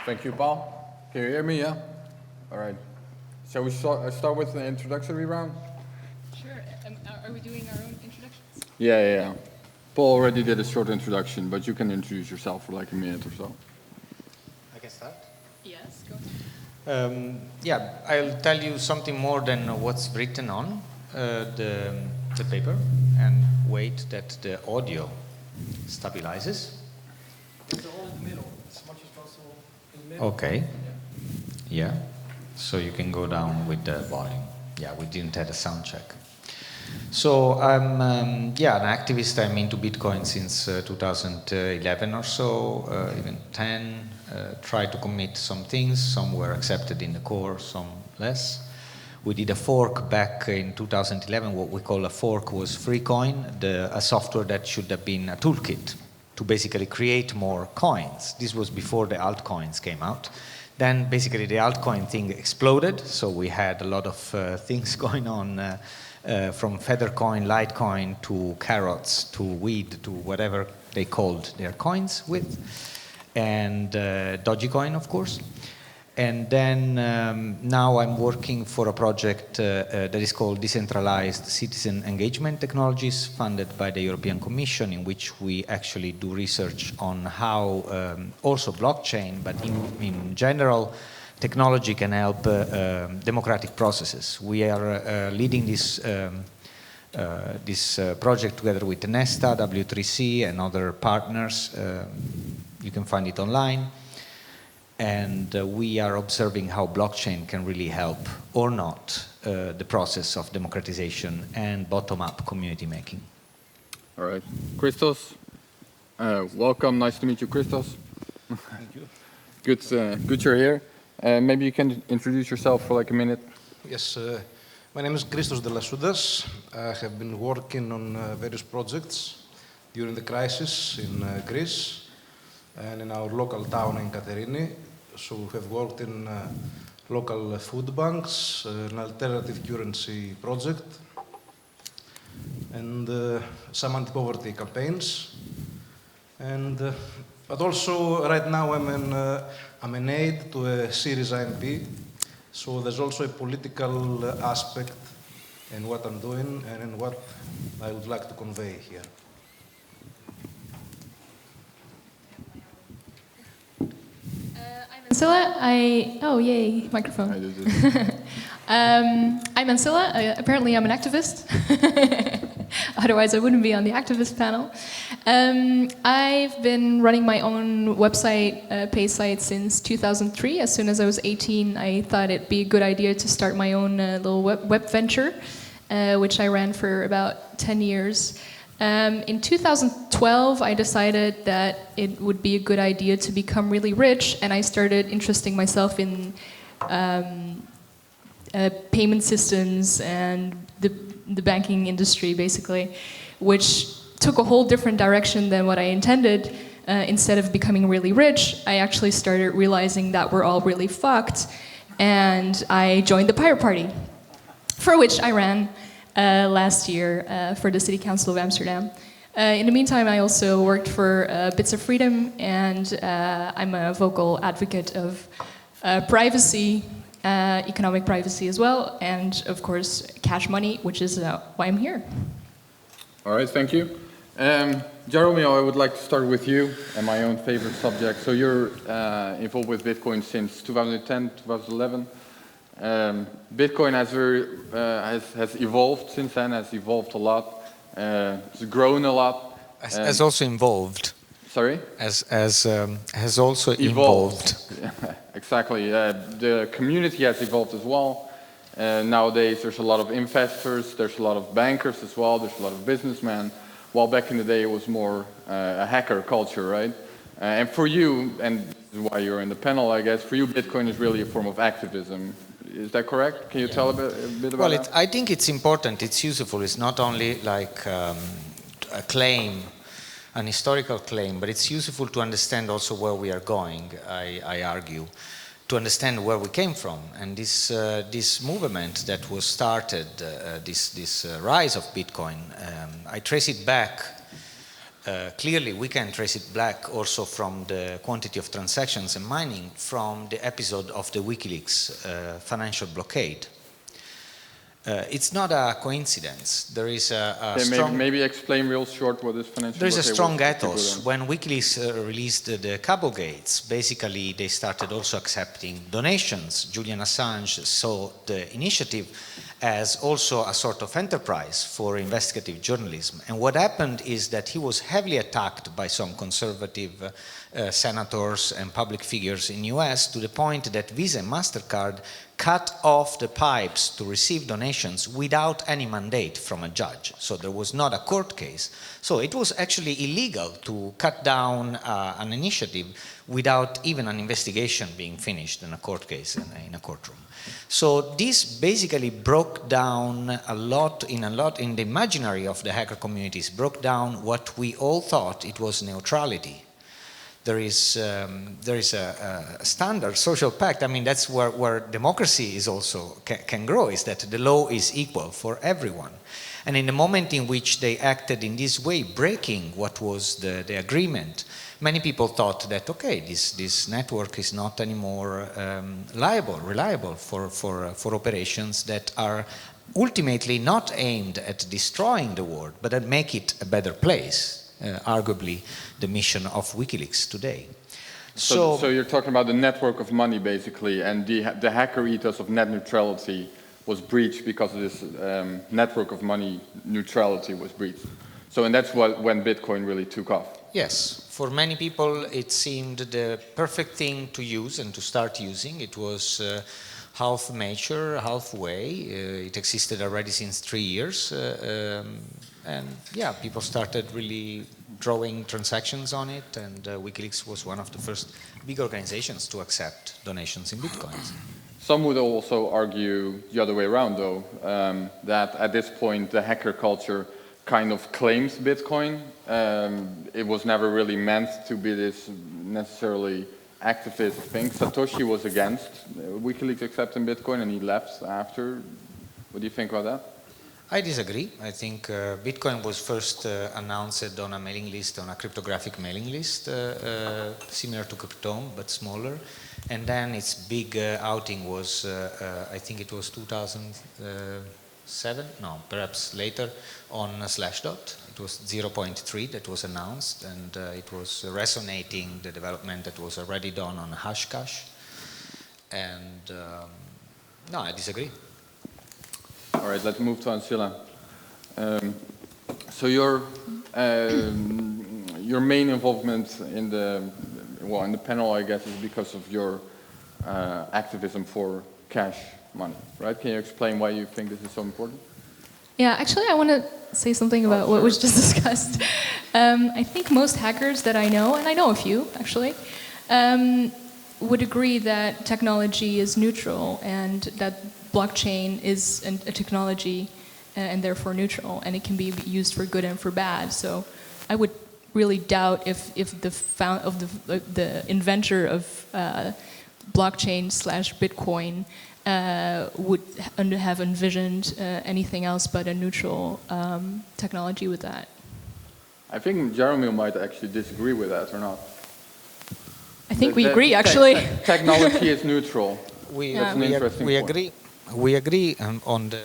Thank you, Paul. Can you hear me, yeah? All right. Shall we start with the introductory round? Sure. Are we doing our own introductions? Yeah. Paul already did a short introduction, but you can introduce yourself for like a minute or so. I can start? Yes, go. Yeah, I'll tell you something more than what's written on the paper, and wait that the audio stabilizes. It's all in the middle, as much as possible in the middle. Okay. Yeah. So you can go down with the volume. Yeah, we didn't have a sound check. So I'm an activist. I'm into Bitcoin since 2011 or so, even 10. Tried to commit some things. Some were accepted in the core, some less. We did a fork back in 2011. What we call a fork was FreeCoin, a software that should have been a toolkit to basically create more coins. This was before the altcoins came out. Then basically the altcoin thing exploded, so we had a lot of things going on from Feathercoin, Litecoin, to carrots, to weed, to whatever they called their coins with, and Dogecoin, of course. And then now I'm working for a project that is called Decentralized Citizen Engagement Technologies, funded by the European Commission, in which we actually do research on how also blockchain, but in general, technology can help democratic processes. We are leading this project together with Nesta, W3C, and other partners. You can find it online. And we are observing how blockchain can really help or not the process of democratization and bottom-up community making. All right. Christos, welcome. Nice to meet you, Christos. Thank you. Good you're here. Maybe you can introduce yourself for like a minute. Yes, my name is Christos Dellasoudas. I have been working on various projects during the crisis in Greece and in our local town in Katerini. So we have worked in local food banks, an alternative currency project, and some anti-poverty campaigns. And but also right now I'm an aide to a Syriza MP. So there's also a political aspect in what I'm doing and in what I would like to convey here. Ancilla, yay, microphone. I'm Ancilla. Apparently I'm an activist. Otherwise I wouldn't be on the activist panel. I've been running my own website, pay site, since 2003. As soon as I was 18, I thought it'd be a good idea to start my own little web venture, which I ran for about 10 years. In 2012, I decided that it would be a good idea to become really rich, and I started interesting myself in payment systems and the banking industry, basically, which took a whole different direction than what I intended. Instead of becoming really rich, I actually started realizing that we're all really fucked, and I joined the Pirate Party, for which I ran last year for the City Council of Amsterdam. In the meantime, I also worked for Bits of Freedom, and I'm a vocal advocate of privacy, economic privacy as well, and of course cash money, which is why I'm here. All right, thank you. Jaromil, I would like to start with you and my own favorite subject. So you're involved with Bitcoin since 2010, 2011. Bitcoin has evolved since then, has evolved a lot, it's grown a lot. Has also involved. Sorry? Has also evolved. Exactly. The community has evolved as well. Nowadays there's a lot of investors, there's a lot of bankers as well, there's a lot of businessmen, while back in the day it was more a hacker culture, right? And for you, and this is why you're in the panel, I guess, for you Bitcoin is really a form of activism. Is that correct? Can you tell a bit about that? I think it's important, it's useful. It's not only like a claim, an historical claim, but it's useful to understand also where we are going, I argue, to understand where we came from. And this movement that was started, this rise of Bitcoin, I trace it back clearly we can trace it back also from the quantity of transactions and mining from the episode of the WikiLeaks financial blockade. It's not a coincidence. There is a strong... Maybe explain real short what this financial There is a blockade strong was. ethos. When WikiLeaks released the Cablegates, basically they started also accepting donations. Julian Assange saw the initiative as also a sort of enterprise for investigative journalism. And what happened is that he was heavily attacked by some conservative senators and public figures in US to the point that Visa and MasterCard cut off the pipes to receive donations without any mandate from a judge. So there was not a court case. So it was actually illegal to cut down an initiative without even an investigation being finished in a court case in a courtroom. So this basically broke down a lot in the imaginary of the hacker communities, broke down what we all thought it was neutrality. There is a standard social pact. I mean, that's where democracy is also can grow, is that the law is equal for everyone. And in the moment in which they acted in this way, breaking what was the agreement, many people thought that, okay, this network is not anymore reliable for operations that are ultimately not aimed at destroying the world, but that make it a better place. Arguably the mission of WikiLeaks today. So you're talking about the network of money, basically, and the hacker ethos of net neutrality was breached because of this network of money neutrality was breached. So, and that's when Bitcoin really took off. Yes, for many people it seemed the perfect thing to use and to start using. It was half mature, halfway. It existed already since 3 years. And yeah, people started really drawing transactions on it, and WikiLeaks was one of the first big organizations to accept donations in Bitcoins. Some would also argue the other way around, though, that at this point the hacker culture kind of claims Bitcoin. It was never really meant to be this necessarily activist thing. Satoshi was against WikiLeaks accepting Bitcoin, and he left after. What do you think about that? I disagree. I think Bitcoin was first announced on a mailing list, on a cryptographic mailing list, similar to Cryptome, but smaller. And then its big outing was, I think it was 2007, no, perhaps later, on Slashdot. It was 0.3 that was announced, and it was resonating the development that was already done on Hashcash. And no, I disagree. All right, let's move to Ancilla. So your main involvement in the panel, I guess, is because of your activism for cash money, right? Can you explain why you think this is so important? Yeah, actually, I want to say something about what was just discussed. I think most hackers that I know, and I know a few actually, would agree that technology is neutral and that blockchain is a technology and therefore neutral, and it can be used for good and for bad. So I would really doubt if the inventor of blockchain/Bitcoin would have envisioned anything else but a neutral technology with that. I think Jaromil might actually disagree with that, or not. I think we agree, actually. Technology is neutral. We agree on the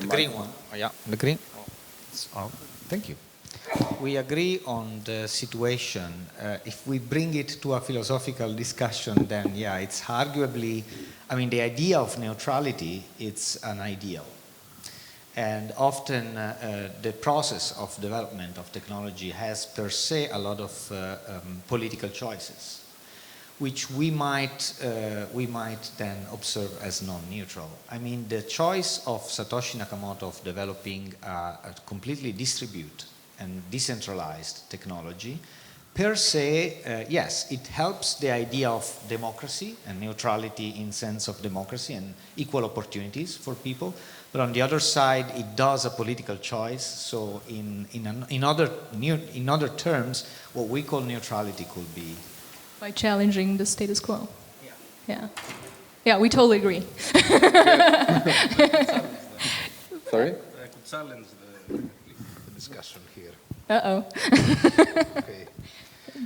green one. Oh, yeah, the green. Oh, thank you. We agree on the situation. If we bring it to a philosophical discussion, then yeah, it's arguably, I mean, the idea of neutrality, it's an ideal. And often the process of development of technology has per se a lot of political choices, which we might then observe as non-neutral. I mean, the choice of Satoshi Nakamoto of developing a completely distributed and decentralized technology, per se, yes, it helps the idea of democracy and neutrality in sense of democracy and equal opportunities for people. But on the other side, it does a political choice. So in other terms, what we call neutrality could be by challenging the status quo. Yeah, we totally agree. Sorry? I could challenge the discussion here. Uh-oh. Okay.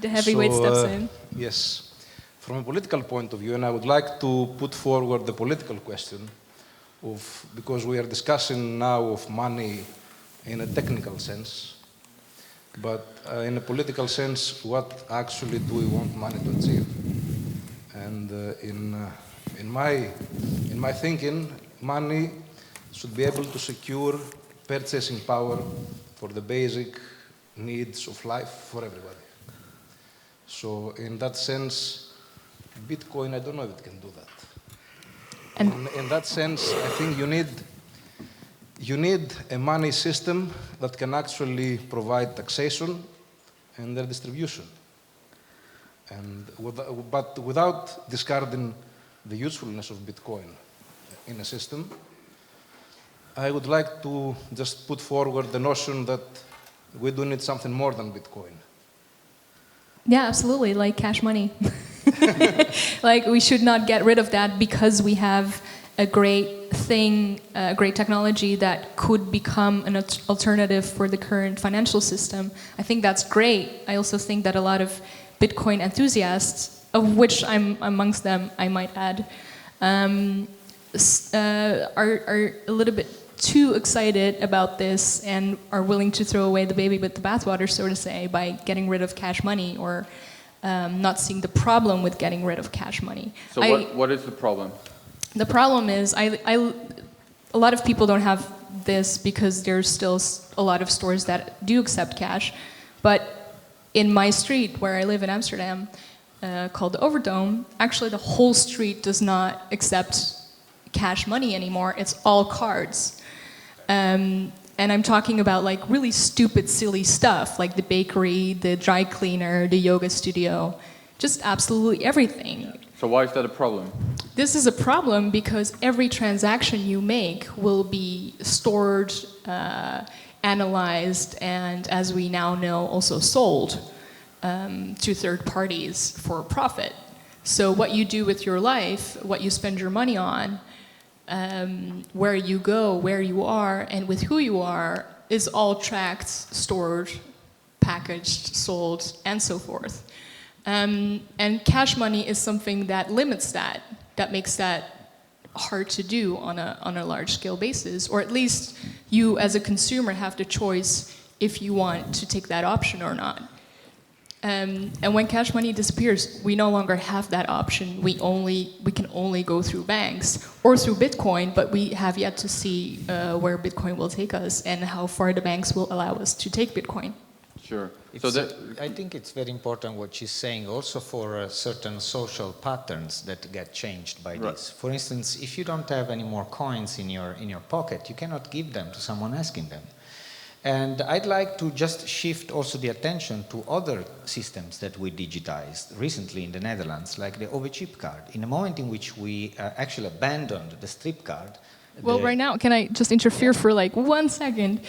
The heavyweight steps in. Yes. From a political point of view, and I would like to put forward the political question of, because we are discussing now of money in a technical sense, but in a political sense, what actually do we want money to achieve? And in my thinking, money should be able to secure purchasing power for the basic needs of life for everybody. So in that sense, Bitcoin, I don't know if it can do that. And in that sense, I think you need a money system that can actually provide taxation and their distribution. And but without discarding the usefulness of Bitcoin in a system, I would like to just put forward the notion that we do need something more than Bitcoin. Yeah, absolutely, like cash money. Like, we should not get rid of that because we have a great thing, a great technology that could become an alternative for the current financial system. I think that's great. I also think that a lot of Bitcoin enthusiasts, of which I'm amongst them, I might add, are a little bit too excited about this and are willing to throw away the baby with the bathwater, so to say, by getting rid of cash money or not seeing the problem with getting rid of cash money. So what is the problem? The problem is a lot of people don't have this because there's still a lot of stores that do accept cash. But in my street, where I live in Amsterdam, called the Overdome, actually the whole street does not accept cash money anymore. It's all cards. And I'm talking about like really stupid, silly stuff, like the bakery, the dry cleaner, the yoga studio, just absolutely everything. So why is that a problem? This is a problem because every transaction you make will be stored, analyzed, and as we now know, also sold to third parties for profit. So what you do with your life, what you spend your money on, where you go, where you are, and with who you are, is all tracked, stored, packaged, sold, and so forth. And cash money is something that limits that makes that hard to do on a large-scale basis, or at least you as a consumer have the choice if you want to take that option or not. And when cash money disappears, we no longer have that option. We can only go through banks or through Bitcoin, but we have yet to see where Bitcoin will take us and how far the banks will allow us to take Bitcoin. Sure. I think it's very important what she's saying also for certain social patterns that get changed by this. For instance, if you don't have any more coins in your pocket, you cannot give them to someone asking them. And I'd like to just shift also the attention to other systems that we digitized recently in the Netherlands, like the OV-chip card. In the moment in which we actually abandoned the strip card. Well, right now, can I just interfere for like 1 second?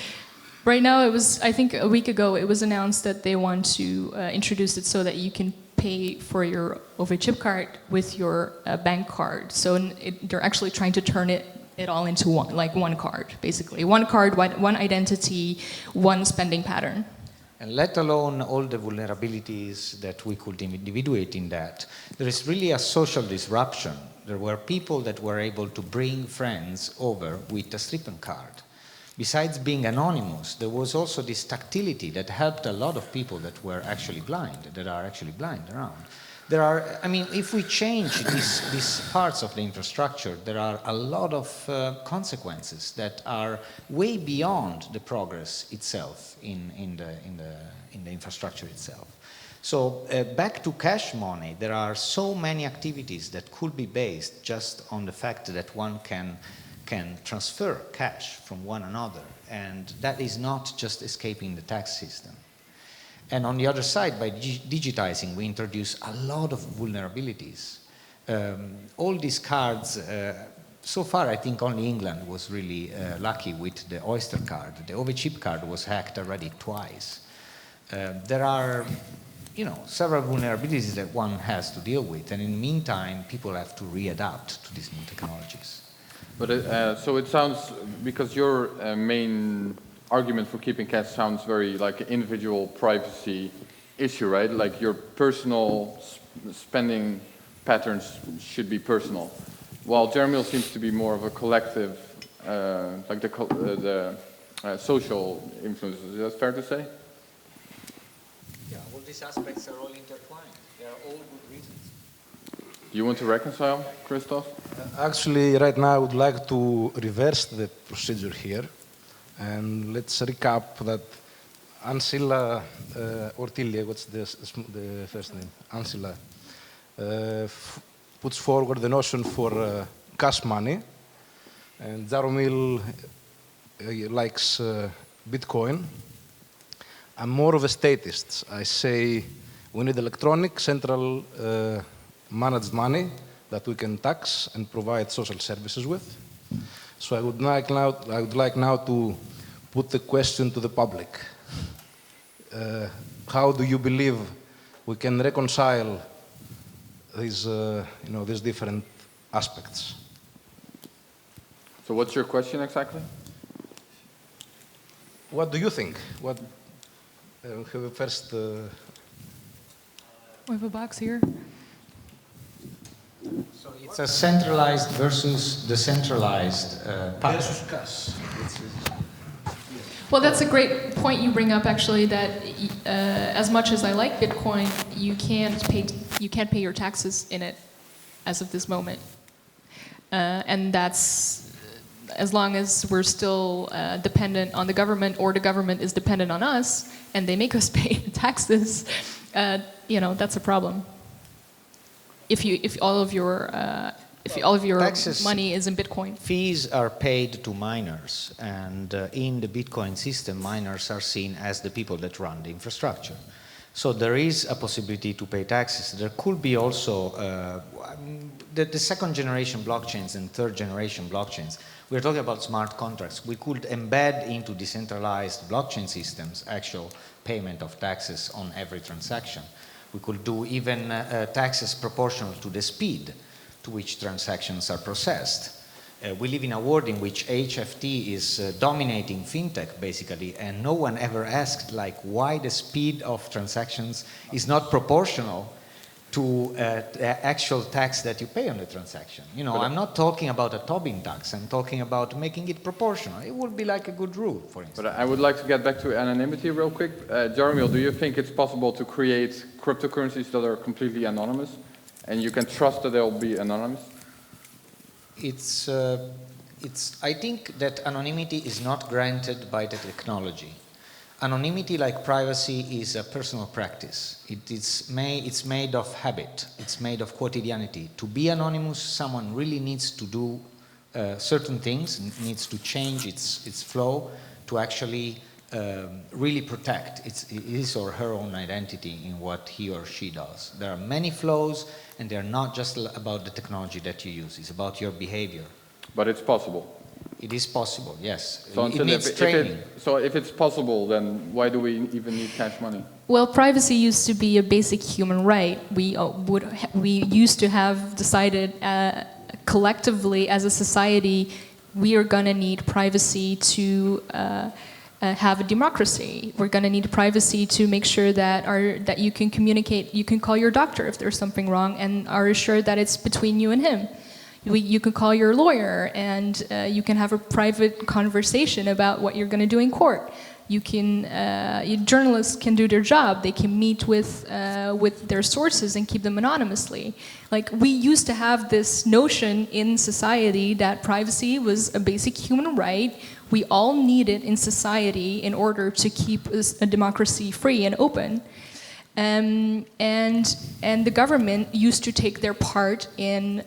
Right now, I think a week ago, it was announced that they want to introduce it so that you can pay for your OV-chip card with your bank card. So they're actually trying to turn it all into one card, basically. One card, one identity, one spending pattern. And let alone all the vulnerabilities that we could individuate in that. There is really a social disruption. There were people that were able to bring friends over with a stripping card. Besides being anonymous, there was also this tactility that helped a lot of people that were actually blind, that are actually blind around. If we change these parts of the infrastructure, there are a lot of consequences that are way beyond the progress itself in the infrastructure itself. So back to cash money, there are so many activities that could be based just on the fact that one can transfer cash from one another, and that is not just escaping the tax system. And on the other side, by digitizing, we introduce a lot of vulnerabilities. All these cards, so far I think only England was really lucky with the Oyster card. The OV-chip card was hacked already twice. There are several vulnerabilities that one has to deal with, and in the meantime, people have to readapt to these new technologies. But so it sounds, because your main argument for keeping cash sounds very like an individual privacy issue, right? Like your personal spending patterns should be personal, while Jaromil seems to be more of a collective, like the social influences. Is that fair to say? Yeah, all these aspects are all intertwined. They are all good reasons. Do you want to reconcile, Christos? Actually, right now I would like to reverse the procedure here. And let's recap that Ancilla or Tilia, what's the first name? Ancilla puts forward the notion for cash money. And Jaromil likes Bitcoin. I'm more of a statist. I say we need electronic, central managed money that we can tax and provide social services with. So I would like now to put the question to the public. How do you believe we can reconcile these, these different aspects? So what's your question exactly? What do you think? What have a first? We have a box here. So it's a centralized versus decentralized pattern. Versus cash. Well, that's a great point you bring up, actually. That as much as I like Bitcoin, you can't pay your taxes in it as of this moment, and that's as long as we're still dependent on the government, or the government is dependent on us, and they make us pay taxes. That's a problem. If all of your Taxes, money is in Bitcoin. Fees are paid to miners, and in the Bitcoin system, miners are seen as the people that run the infrastructure. So there is a possibility to pay taxes. There could be also the second generation blockchains and third generation blockchains. We're talking about smart contracts. We could embed into decentralized blockchain systems actual payment of taxes on every transaction. We could do even taxes proportional to the speed to which transactions are processed. We live in a world in which HFT is dominating fintech, basically, and no one ever asked why the speed of transactions is not proportional to the actual tax that you pay on the transaction. I'm not talking about a Tobin tax. I'm talking about making it proportional. It would be like a good rule, for instance. But I would like to get back to anonymity real quick. Jaromil, do you think it's possible to create cryptocurrencies that are completely anonymous, and you can trust that they'll be anonymous? I think that anonymity is not granted by the technology. Anonymity, like privacy, is a personal practice. It's made of habit. It's made of quotidianity. To be anonymous, someone really needs to do certain things, needs to change its flow to actually really protect his or her own identity in what he or she does. There are many flows, and they're not just about the technology that you use. It's about your behavior. But it's possible. It is possible, yes. So it needs training. So if it's possible, then why do we even need cash money? Well, privacy used to be a basic human right. We used to have decided collectively as a society we are going to need privacy to have a democracy. We're going to need privacy to make sure that you can communicate, you can call your doctor if there's something wrong and are assured that it's between you and him. You can call your lawyer and you can have a private conversation about what you're going to do in court. Journalists can do their job. They can meet with their sources and keep them anonymously. We used to have this notion in society that privacy was a basic human right. We all need it in society in order to keep a democracy free and open. And the government used to take their part in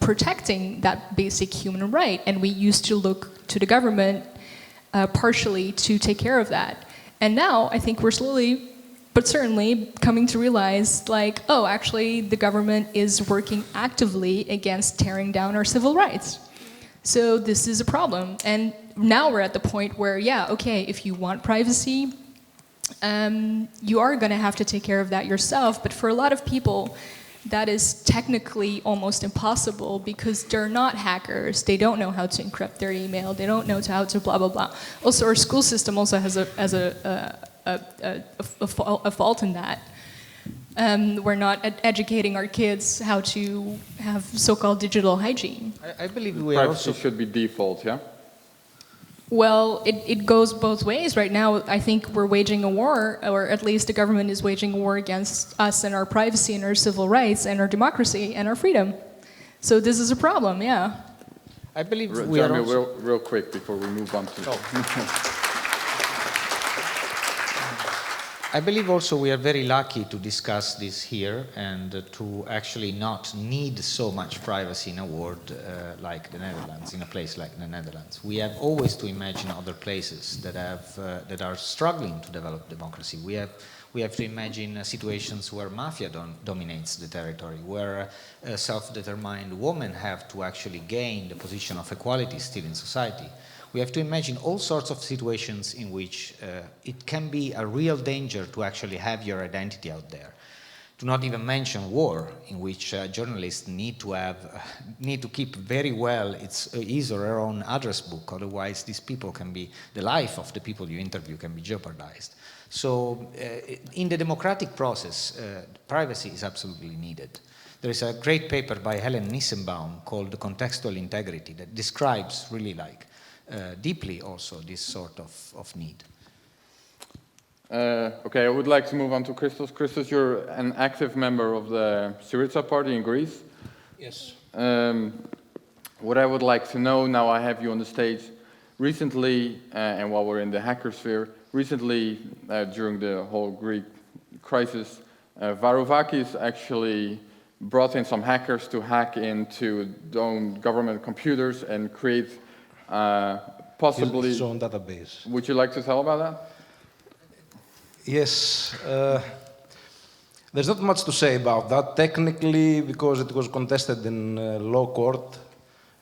protecting that basic human right, and we used to look to the government partially to take care of that. And now I think we're slowly but certainly coming to realize actually the government is working actively against tearing down our civil rights. So this is a problem. And now we're at the point where, if you want privacy, you are going to have to take care of that yourself. But for a lot of people, that is technically almost impossible because they're not hackers. They don't know how to encrypt their email. They don't know how to blah, blah, blah. Also, our school system also has a fault in that. We're not educating our kids how to have so-called digital hygiene. I believe we are Privacy also... should be default, yeah? Well, it goes both ways. Right now, I think we're waging a war, or at least the government is waging a war against us and our privacy and our civil rights and our democracy and our freedom. So this is a problem, yeah. I believe we are Jaromil, also... real quick before we move on to... I believe also we are very lucky to discuss this here and to actually not need so much privacy in a world like the Netherlands, in a place like the Netherlands. We have always to imagine other places that are struggling to develop democracy. We have to imagine situations where mafia dominates the territory, where self-determined women have to actually gain the position of equality still in society. We have to imagine all sorts of situations in which it can be a real danger to actually have your identity out there. To not even mention war, in which journalists need to keep very well his or her own address book, otherwise these people can be, the life of the people you interview can be jeopardized. So in the democratic process, privacy is absolutely needed. There is a great paper by Helen Nissenbaum called The Contextual Integrity that describes really deeply also this sort of need. Okay, I would like to move on to Christos. Christos, you're an active member of the Syriza party in Greece. Yes. What I would like to know, now I have you on the stage, recently, and while we're in the hacker sphere, recently during the whole Greek crisis, Varoufakis actually brought in some hackers to hack into their own government computers and create possibly... His own database. Would you like to tell about that? Yes. There's not much to say about that. Technically, because it was contested in law court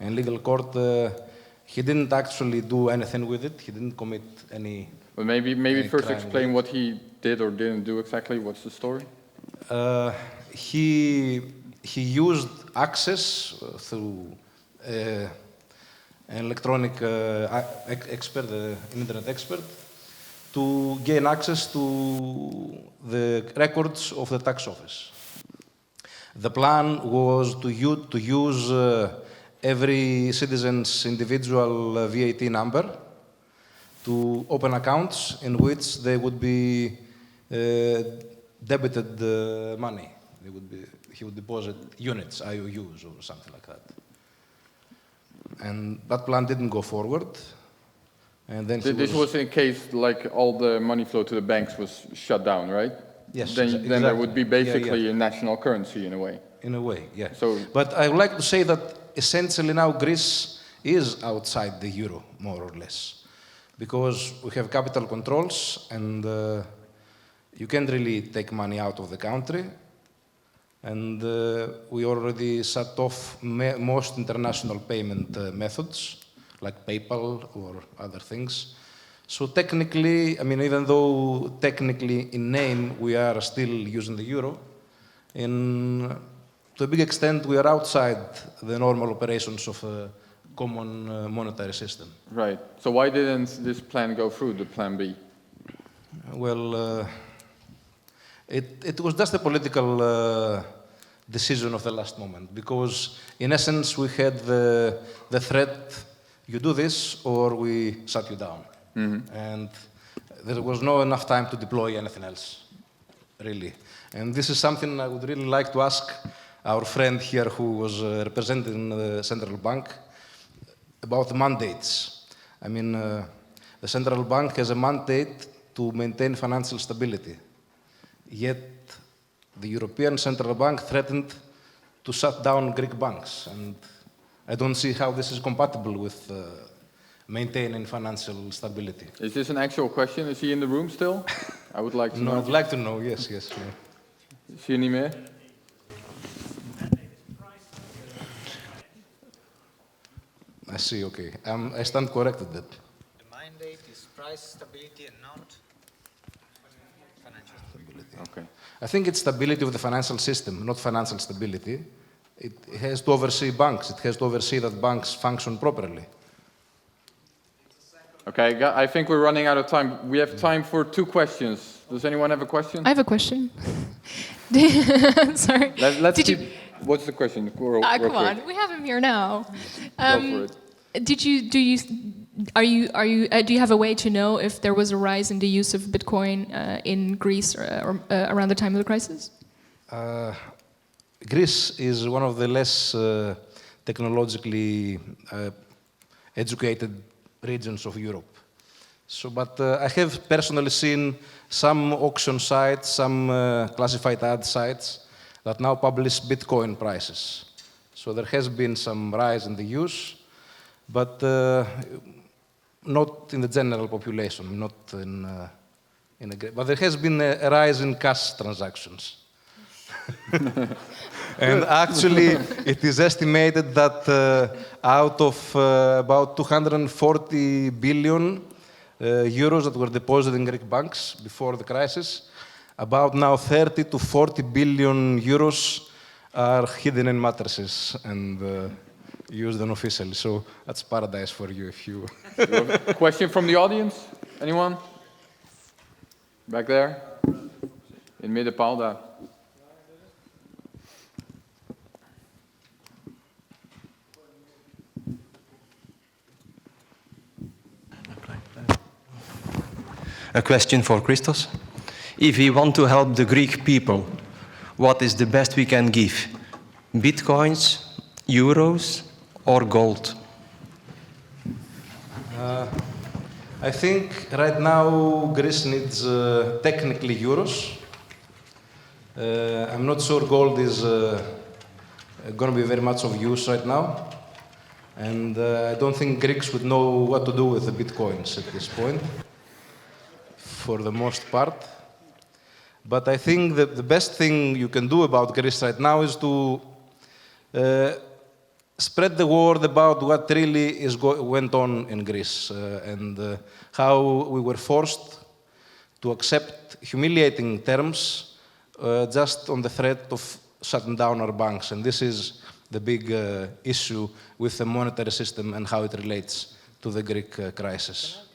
and legal court, he didn't actually do anything with it. He didn't commit any... Well, maybe first crime explain what he did or didn't do exactly. What's the story? He used access through an electronic expert, an internet expert, to gain access to the records of the tax office. The plan was to use every citizen's individual VAT number to open accounts in which they would be debited money. He would deposit units, IOUs, or something like that. And that plan didn't go forward. And then this was in case like all the money flow to the banks was shut down, right? Yes. Then there would be basically a national currency in a way. In a way, yeah. So, but I would like to say that essentially now Greece is outside the euro, more or less, because we have capital controls and you can't really take money out of the country. And we already shut off most international payment methods, like PayPal or other things. So technically, I mean, even though technically in name we are still using the euro, to a big extent we are outside the normal operations of a common monetary system. Right. So why didn't this plan go through, the plan B? Well, it was just a political decision of the last moment, because in essence we had the threat, you do this or we shut you down. Mm-hmm. And there was no enough time to deploy anything else, really. And this is something I would really like to ask our friend here who was representing the central bank about the mandates. I mean, the central bank has a mandate to maintain financial stability. Yet the European Central Bank threatened to shut down Greek banks. And I don't see how this is compatible with maintaining financial stability. Is this an actual question? Is he in the room still? I would like to know. No, I'd like to know, yes. Yeah. Is he niet meer? I see, okay. I stand corrected that. The mandate is price stability and not financial stability. Okay. I think it's stability of the financial system, not financial stability. It has to oversee banks. It has to oversee that banks function properly. Okay, I think we're running out of time. We have time for 2 questions. Does anyone have a question? I have a question. Sorry. Let's Did keep. you- What's the question? Real Come quick. on, we have him here now. Go for it. Do you have a way to know if there was a rise in the use of Bitcoin in Greece or around the time of the crisis? Greece is one of the less technologically educated regions of Europe. So, but I have personally seen some auction sites, some classified ad sites that now publish Bitcoin prices. So there has been some rise in the use, but not in the general population, not in but there has been a rise in cash transactions. And actually, it is estimated that out of about 240 billion euros that were deposited in Greek banks before the crisis, about now 30 to 40 billion euros are hidden in mattresses and used unofficially. So that's paradise for you if you... Question from the audience? Anyone? Back there? In middenpaal daar. A question for Christos. If we want to help the Greek people, what is the best we can give? Bitcoins, euros, or gold? I think right now Greece needs technically euros. I'm not sure gold is going to be very much of use right now. And I don't think Greeks would know what to do with the bitcoins at this point, for the most part. But I think that the best thing you can do about Greece right now is to spread the word about what really went on in Greece and how we were forced to accept humiliating terms just on the threat of shutting down our banks. And this is the big issue with the monetary system and how it relates to the Greek crisis.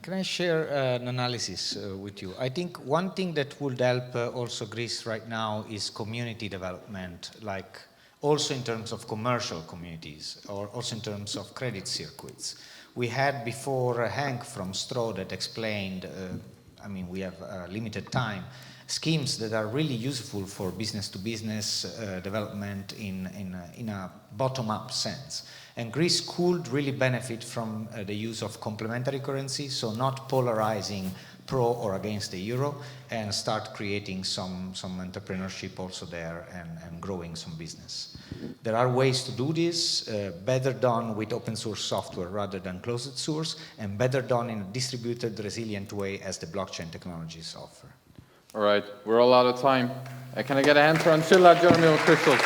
Can I share an analysis with you? I think one thing that would help also Greece right now is community development, like also in terms of commercial communities or also in terms of credit circuits. We had before Hank from Straw that explained, I mean, we have limited time, schemes that are really useful for business-to-business development in a bottom-up sense. And Greece could really benefit from the use of complementary currencies, so not polarizing pro or against the euro, and start creating some entrepreneurship also there and growing some business. There are ways to do this, better done with open source software rather than closed source, and better done in a distributed, resilient way as the blockchain technologies offer. All right, we're all out of time. Can I get a hand for Ancilla, Jaromil, and Christos?